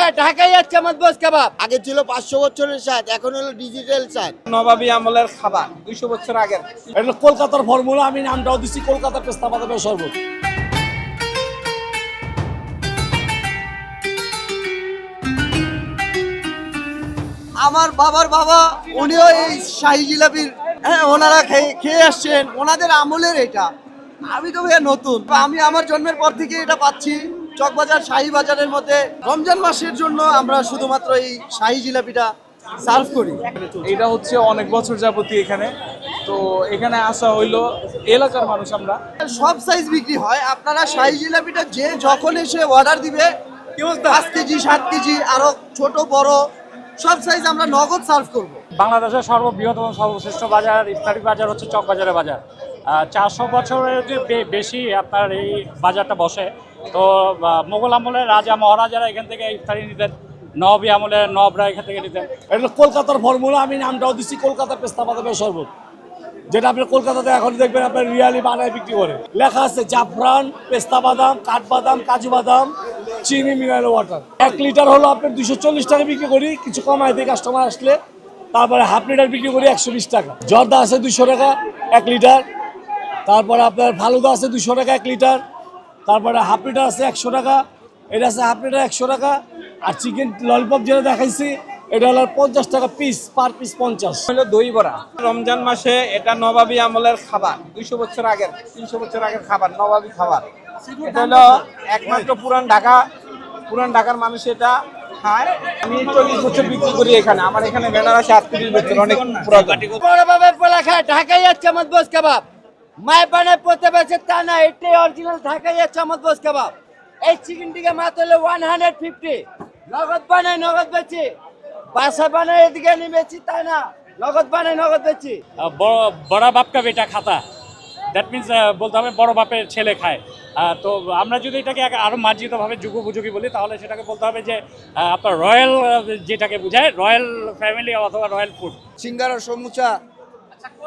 খায় ঢাকাই চামচ বোস কাবাব। আগে ছিল 500 বছরের স্বাদ, এখন হলো ডিজিটাল স্বাদ। নবাবী আমলের খাবার 200 বছর আগের। এটা কলকাতার ফর্মুলা, আমি নামটাও দিচ্ছি কলকাতা পেস্তা বাদামের শরবত। আমার বাবার বাবা উনিও এই শাহী জিলাপির ওনারা খেয়ে আসছেন, ওনাদের আমলের এটা। আমি তো ভাইয়া নতুন, আমি আমার জন্মের পর থেকে এটা পাচ্ছি চকবাজার শাহী বাজারের মধ্যে। রমজান মাসের জন্য আমরা শুধুমাত্র এই শাহী জিলাপিটা সার্ভ করি। এটা হচ্ছে অনেক বছর যাবতী এখানে, তো এখানে আসা হইলো এলাকার মানুষ আমরা। সব সাইজ বিক্রি হয়, আপনারা শাহী জিলাপিটা যে যখন এসে অর্ডার দিবে 5 কেজি 7 কেজি আরো ছোট বড় সব সাইজ আমরা নগদ সার্ভ করব। বাংলাদেশের সর্ববৃহত্তম সর্বশ্রেষ্ঠ বাজার ইফতারি বাজার হচ্ছে চকবাজারের বাজার। 400 বছরের যে বেশি আপনার এই বাজারটা বসে। তো মোগল আমলের রাজা মহারাজারা এখান থেকে ইফতারি নিতেন, নবাবী আমলের নবরা এখান থেকে নিতেন। এটা কলকাতার ফর্মুলা, আমি নামটাও দিচ্ছি কলকাতা পেস্তা বাদামের শরবত, যেটা আপনি কলকাতাতে এখন দেখবেন আপনার রিয়ালি বানায় বিক্রি করে। লেখা আছে জাফরান, পেস্তা বাদাম, কাঠবাদাম, কাজু বাদাম, চিনি, মিনারেল ওয়াটার। 1 লিটার হলো আপনার 240 টাকা বিক্রি করি, কিছু কমায় দিই কাস্টমার আসলে। তারপরে হাফ লিটার বিক্রি করি 120 টাকা। জর্দা আছে 200 টাকা 1 লিটার। তারপরে আপনার ফালুদা আছে 200 টাকা 1 লিটার। তারপরে হাফ লিটার আছে 100 টাকা, এটা আছে হাফ লিটার 100 টাকা। আর চিকেন ললিপপ যেটা দেখাইছি এটা হলো 50 টাকা পিস, পার পিস 50। হলো দই বড়া। রমজান মাসে এটা নবাবী আমলের খাবার, 200 বছর আগের 300 বছর আগের খাবার, নবাবী খাবার। এটা হলো একমাত্র পুরান ঢাকার মানুষ এটা খায়। আমি 40 বছর বিক্রি করি এখানে, আমার এখানে ব্যানার আছে 38 বছর, অনেক পুরাতন। বড় বাবার পোলা খায় ঢাকাই চামচ বোস কাবাব। মায় বানায় পড়তে পারছে তা না, এটাই অরিজিনাল ঢাকাই চামচ বোস কাবাব। এই চিকেন টিকা মাত্র হলো 150। নগদ বানায় নগদ বেচি, বাসা বানায় এদিকে নিয়ে বেচি তা না, নগদ বানায় নগদ বেচি। বড় বাপ কা বেটা খাতা, দ্যাট মিনস বলতে হবে বড় বাপের ছেলে খায়। তো আমরা যদি এটাকে আরও মার্জিতভাবে যুগোপযোগী বলি তাহলে সেটাকে বলতে হবে যে আপনার রয়্যাল, যেটাকে বোঝায় রয়্যাল ফ্যামিলি অথবা রয়্যাল ফুড। সিঙ্গারা সমুচা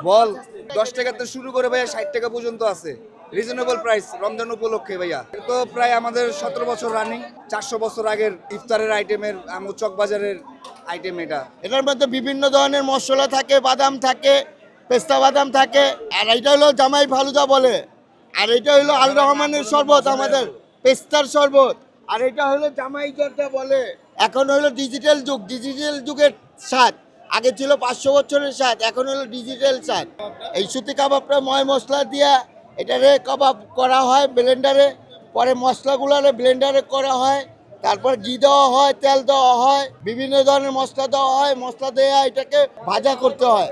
বল 10 টাকা থেকে শুরু করে ভাইয়া 60 টাকা পর্যন্ত আছে। রিজনেবল প্রাইস রমজান উপলক্ষে ভাইয়া। তো প্রায় আমাদের 17 বছর রানিং, 400 বছর আগের ইফতারের আইটেমের চকবাজারের আইটেম এটা। এটার মধ্যে বিভিন্ন ধরনের মশলা থাকে, বাদাম থাকে, পেস্তা বাদাম থাকে। আর এটা হলো জামাই ফালুদা বলে। আর এটা হলো আল রহমানের শরবত, আমাদের পেস্তার শরবত। আর এটা হলো জামাই জর্দা বলে। এখন হলো ডিজিটাল যুগ, ডিজিটাল যুগের স্বাদ। আগে ছিল 500 বছরের স্বাদ, এখন হলো ডিজিটাল স্বাদ। এই সুতি কাবাবটা ময় মশলা দিয়ে এটারে কাবাব করা হয় ব্লেন্ডারে, পরে মশলাগুলোরে ব্লেন্ডারে করা হয়, তারপর ঘি দেওয়া হয়, তেল দেওয়া হয়, বিভিন্ন ধরনের মশলা দেওয়া হয়, মশলা দেওয়া এটাকে ভাজা করতে হয়।